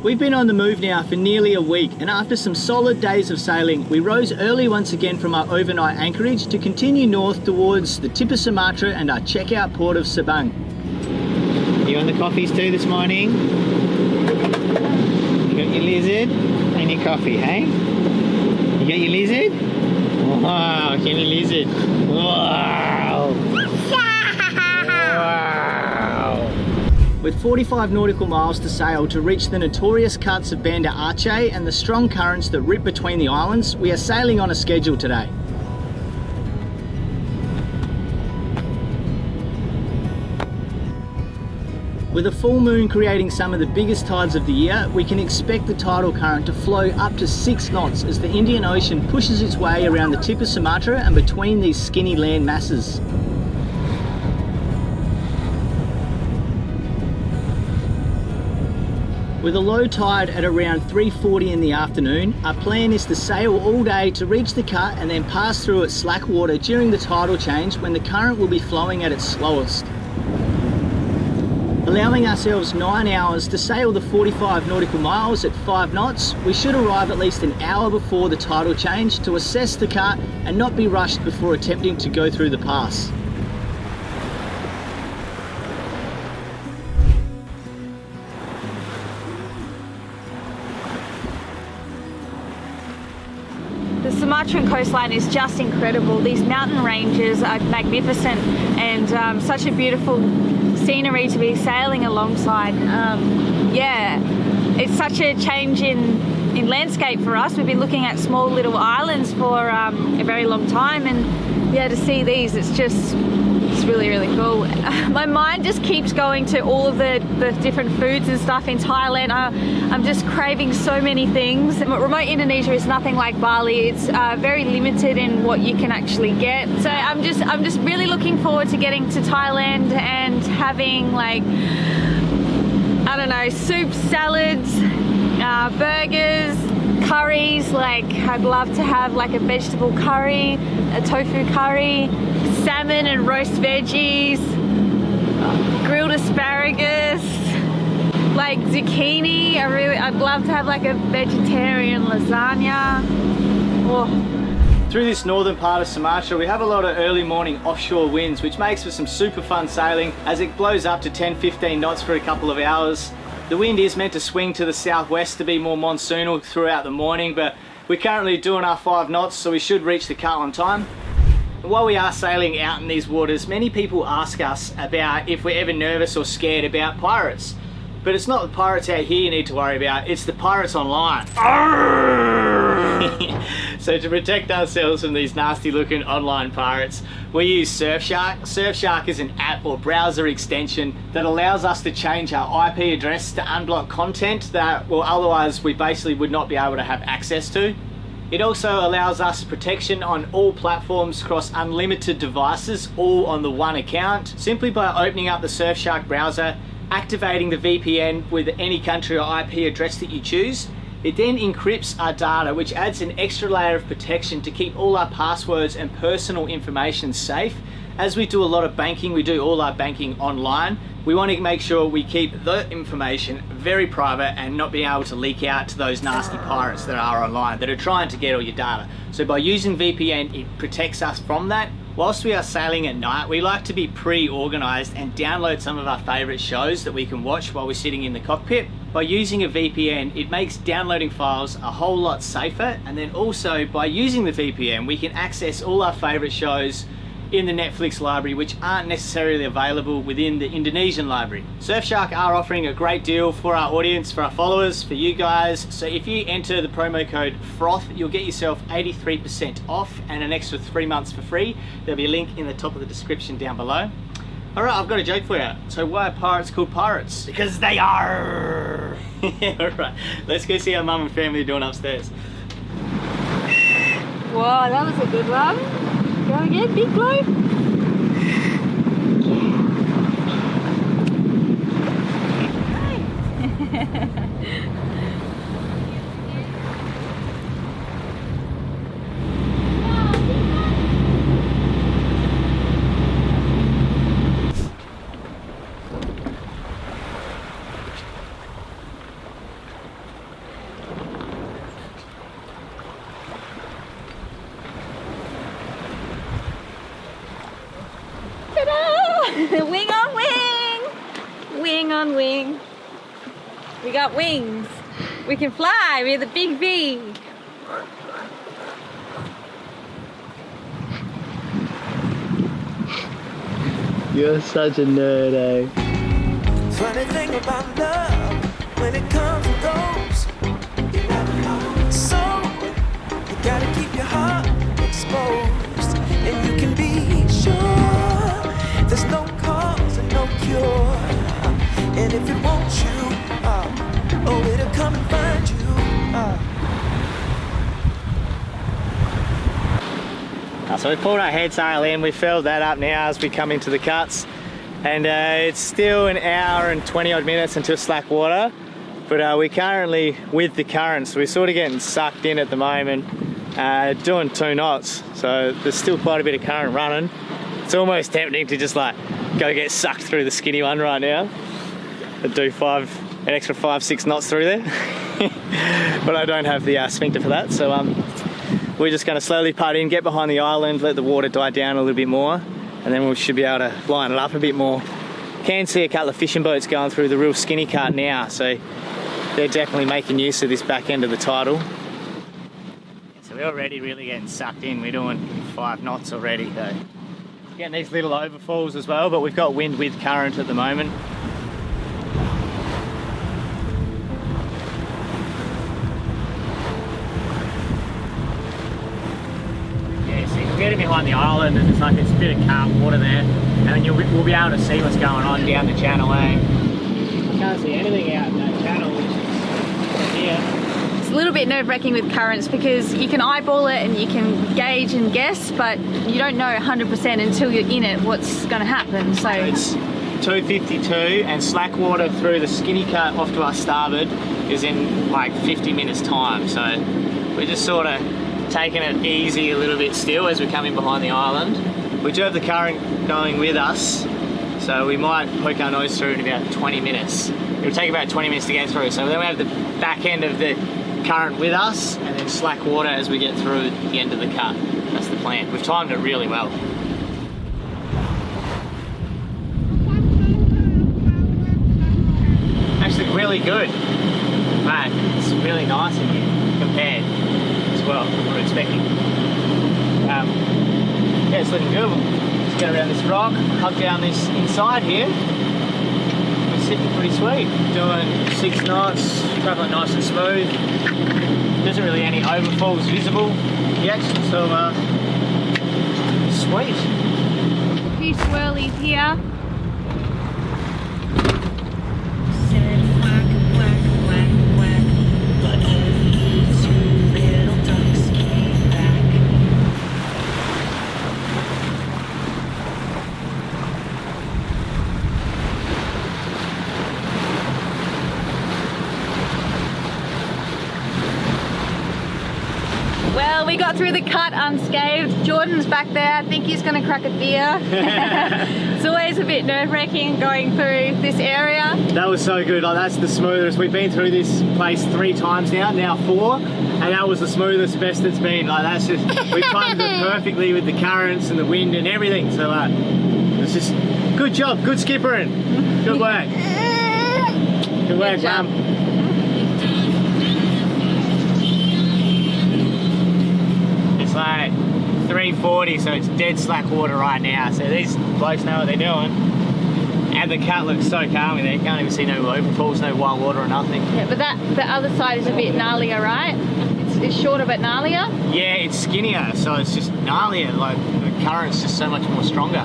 We've been on the move now for nearly a week, and after some solid days of sailing, we rose early once again from our overnight anchorage to continue north towards the tip of Sumatra and our checkout port of Sabang. You on the coffees too this morning? You got your lizard and your coffee, hey? You got your lizard? Wow, can you lizard? Wow! With 45 nautical miles to sail to reach the notorious cuts of Banda Aceh and the strong currents that rip between the islands, we are sailing on a schedule today. With a full moon creating some of the biggest tides of the year, we can expect the tidal current to flow up to 6 knots as the Indian Ocean pushes its way around the tip of Sumatra and between these skinny land masses. With a low tide at around 3:40 in the afternoon, our plan is to sail all day to reach the cut and then pass through its slack water during the tidal change when the current will be flowing at its slowest. Allowing ourselves 9 hours to sail the 45 nautical miles at 5 knots, we should arrive at least an hour before the tidal change to assess the cut and not be rushed before attempting to go through the pass. The Sumatran coastline is just incredible. These mountain ranges are magnificent and such a beautiful scenery to be sailing alongside. Yeah, it's such a change in landscape for us. We've been looking at small little islands for a very long time, and yeah, to see these, it's really, really cool. My mind just keeps going to all of the different foods and stuff in Thailand. I'm just craving so many things. Remote Indonesia is nothing like Bali. It's very limited in what you can actually get. So I'm just really looking forward to getting to Thailand and having, like, I don't know, soups, salads, burgers, curries. Like, I'd love to have like a vegetable curry, a tofu curry, salmon and roast veggies, grilled asparagus, like zucchini. I'd love to have like a vegetarian lasagna. Oh. Through this northern part of Sumatra, we have a lot of early morning offshore winds, which makes for some super fun sailing as it blows up to 10-15 knots for a couple of hours. The wind is meant to swing to the southwest to be more monsoonal throughout the morning, but we're currently doing our 5 knots, so we should reach the cut on time. While we are sailing out in these waters, many people ask us about if we're ever nervous or scared about pirates. But it's not the pirates out here you need to worry about, it's the pirates online. So to protect ourselves from these nasty looking online pirates, we use Surfshark. Surfshark is an app or browser extension that allows us to change our IP address to unblock content that, well, otherwise we basically would not be able to have access to. It also allows us protection on all platforms across unlimited devices, all on the one account, simply by opening up the Surfshark browser, activating the VPN with any country or IP address that you choose. It then encrypts our data, which adds an extra layer of protection to keep all our passwords and personal information safe. As we do a lot of banking, we do all our banking online. We want to make sure we keep the information very private and not being able to leak out to those nasty pirates that are online, that are trying to get all your data. So by using VPN, it protects us from that. Whilst we are sailing at night, we like to be pre-organized and download some of our favorite shows that we can watch while we're sitting in the cockpit. By using a VPN, it makes downloading files a whole lot safer, and then also by using the VPN, we can access all our favorite shows in the Netflix library, which aren't necessarily available within the Indonesian library. Surfshark are offering a great deal for our audience, for our followers, for you guys. So if you enter the promo code FROTH, you'll get yourself 83% off and an extra 3 months for free. There'll be a link in the top of the description down below. All right, I've got a joke for you. So why are pirates called pirates? Because they are. All right, let's go see how mum and family are doing upstairs. Whoa, that was a good one. Go again, big blow. Wing on wing! Wing on wing. We got wings. We can fly. We're the big V. You're such a nerd, eh? Funny thing about love, when it comes and goes, you never know. So you gotta keep your heart exposed, and you can be sure there's no cause and no cure. And if it wants you, oh, it'll come and find you. So we pulled our head sail in, we filled that up now as we come into the cuts, and it's still an hour and 20 odd minutes until slack water, but we're currently with the current, so we're sort of getting sucked in at the moment, doing 2 knots, so there's still quite a bit of current running. It's almost tempting to just like go get sucked through the skinny one right now and do an extra 5-6 knots through there. But I don't have the sphincter for that, so we're just going to slowly putt in, get behind the island, let the water die down a little bit more, and then we should be able to line it up a bit more. Can see a couple of fishing boats going through the real skinny cut now, so they're definitely making use of this back end of the tidal. So we're already really getting sucked in. We're doing 5 knots already, though. Getting these little overfalls as well, but we've got wind with current at the moment. Getting behind the island, and it's like it's a bit of calm water there, and then we'll be able to see what's going on down the channel, eh? Can't see anything out in that channel, which is here. It's a little bit nerve-wracking with currents because you can eyeball it and you can gauge and guess, but you don't know 100% until you're in it what's going to happen. So it's 2:52, and slack water through the skinny cut off to our starboard is in like 50 minutes time, so we're just sort of taking it easy a little bit still as we're coming behind the island. We do have the current going with us, so we might poke our nose through in about 20 minutes. It'll take about 20 minutes to get through, so then we have the back end of the current with us and then slack water as we get through the end of the cut. That's the plan. We've timed it really well. Actually really good. Man, it's really nice in here compared as well to what we're expecting. Yeah, it's looking good. Let's get around this rock, hug down this inside here. We're sitting pretty sweet. Doing 6 knots, traveling nice and smooth. There isn't really any overfalls visible yet, so sweet. a few swirlies here. Well, we got through the cut unscathed. Jordan's back there. I think he's going to crack a beer. It's always a bit nerve-wracking going through this area. That was so good. Like, that's the smoothest. We've been through this place 3 times now 4, and that was the smoothest, best it's been. Like, that's just, we timed it perfectly with the currents and the wind and everything. So it's just good job, good skippering. Good work. Good work, Mum. It's like 3:40, so it's dead slack water right now. So these blokes know what they're doing. And the cut looks so calm in there. You can't even see no overfalls, no wild water or nothing. Yeah, but the other side is a bit gnarlier, right? It's shorter but gnarlier? Yeah, it's skinnier, so it's just gnarlier. Like, the current's just so much more stronger.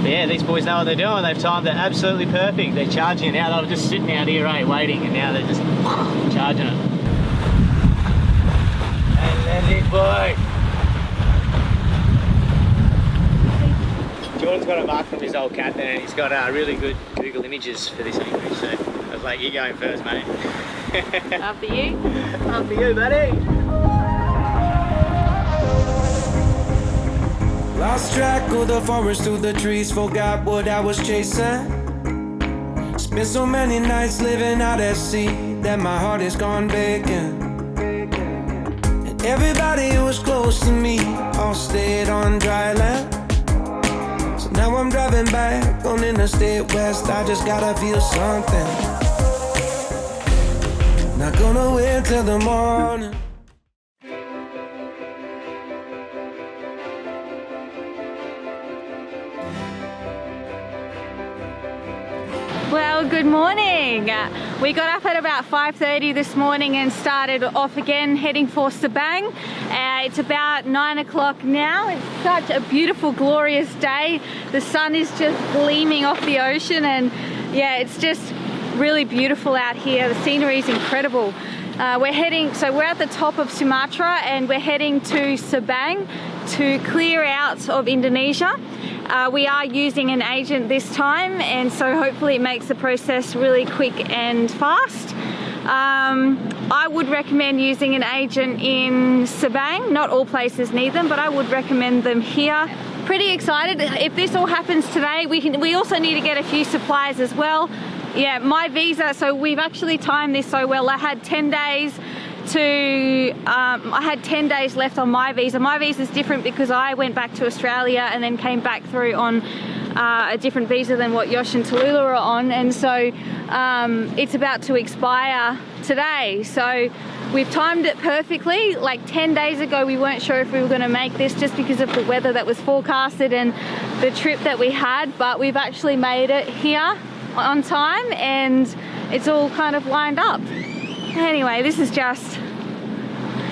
But yeah, these boys know what they're doing. They've timed it absolutely perfect. They're charging it now. They were just sitting out here, right, waiting, and now they're just charging it. Nandji boy. Jordan's got a mark from his old cat there, and he's got really good Google images for this anchorage, so I was like, you going first, mate. After you. After you, buddy. Lost track of the forest through the trees, forgot what I was chasing. Spent so many nights living out at sea that my heart is gone vacant. And everybody who was close to me all stayed on dry land. So Now I'm driving back on Interstate West. I just gotta feel something. Not gonna wait till the morning. Well, good morning. We got up at about 5:30 this morning and started off again heading for Sabang. It's about 9 o'clock now. It's such a beautiful, glorious day. The sun is just gleaming off the ocean, and yeah, it's just really beautiful out here. The scenery is incredible. We're at the top of Sumatra and we're heading to Sabang to clear out of Indonesia. We are using an agent this time, and so hopefully it makes the process really quick and fast. I would recommend using an agent in Sabang. Not all places need them, but I would recommend them here. Pretty excited. If this all happens today, we also need to get a few supplies as well. Yeah, my visa, so we've actually timed this so well. I had 10 days left on my visa. My visa is different because I went back to Australia and then came back through on a different visa than what Yosh and Tallulah are on, and so it's about to expire today. So we've timed it perfectly. Like 10 days ago we weren't sure if we were going to make this just because of the weather that was forecasted and the trip that we had, but we've actually made it here on time and it's all kind of lined up. Anyway, this is just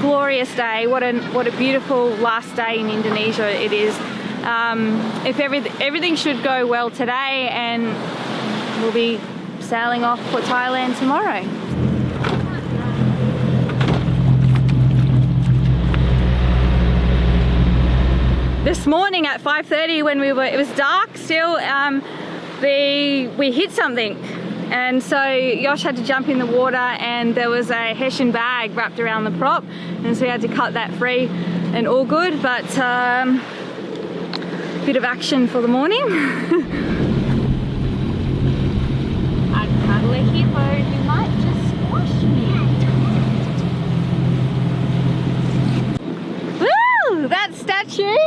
glorious day. What a beautiful last day in Indonesia it is. If everything should go well today, and we'll be sailing off for Thailand tomorrow. This morning at 5:30 when it was dark still, we hit something. And so Yosh had to jump in the water and there was a Hessian bag wrapped around the prop, and so we had to cut that free and all good, but bit of action for the morning. I'd cuddle a hippo, you might just squash me. Woo! That statue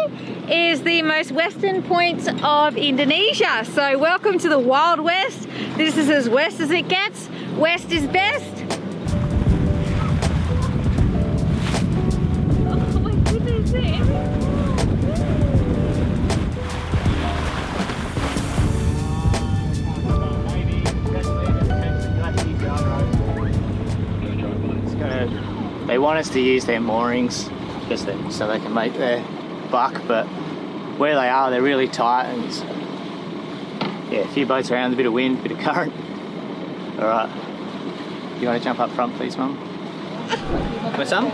is the most western point of Indonesia. So welcome to the Wild West. This is as west as it gets. West is best. Oh my goodness, they're everywhere. They want us to use their moorings just so they can make their buck, but where they are, they're really tight, and yeah, a few boats around, a bit of wind, a bit of current. All right, you want to jump up front, please, Mum? Want some?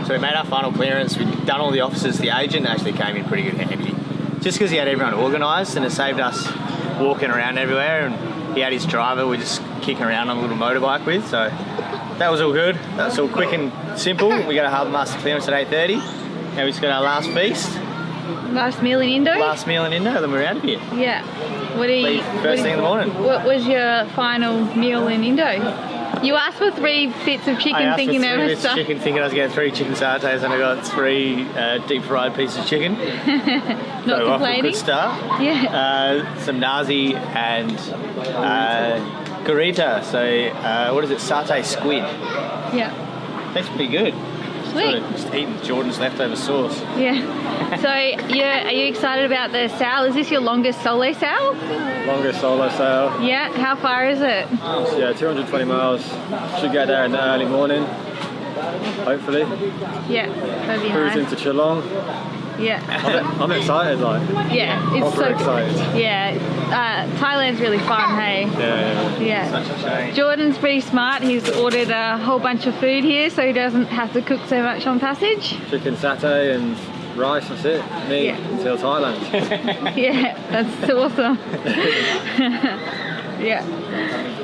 So we made our final clearance. We've done all the officers. The agent actually came in pretty good handy, just because he had everyone organised, and it saved us walking around everywhere. And he had his driver we're just kicking around on a little motorbike with, so that was all good. That's all quick and simple. We got a harbour master clearance at 8:30. Now we just got our last feast. Last meal in Indo? Last meal in Indo, then we're out of here. Yeah. What do you leave first thing in the morning? What was your final meal in Indo? You asked for 3 bits of chicken thinking there was stuff. Chicken, thinking I was getting 3 chicken sartes, and I got 3 deep fried pieces of chicken. Not so complaining. Off a good start. Yeah. Some Nandji and gurita. So what is it? Satay squid. Yeah. Tastes pretty good. Sweet. Sort of just eating Jordan's leftover sauce. Yeah. So are you excited about the sail? Is this your longest solo sail? Longest solo sail. Yeah. How far is it? Yeah, 220 miles. Should get there in the early morning, hopefully. Yeah, that'd be Cruising nice. to Geelong. Yeah. I'm excited, like. Yeah, it's Proper so excited. Yeah, Thailand's really fun, hey? Yeah. Such a shame. Jordan's pretty smart. He's ordered a whole bunch of food here so he doesn't have to cook so much on passage. Chicken satay and rice, that's it. Me until Thailand. Yeah, that's awesome. Yeah.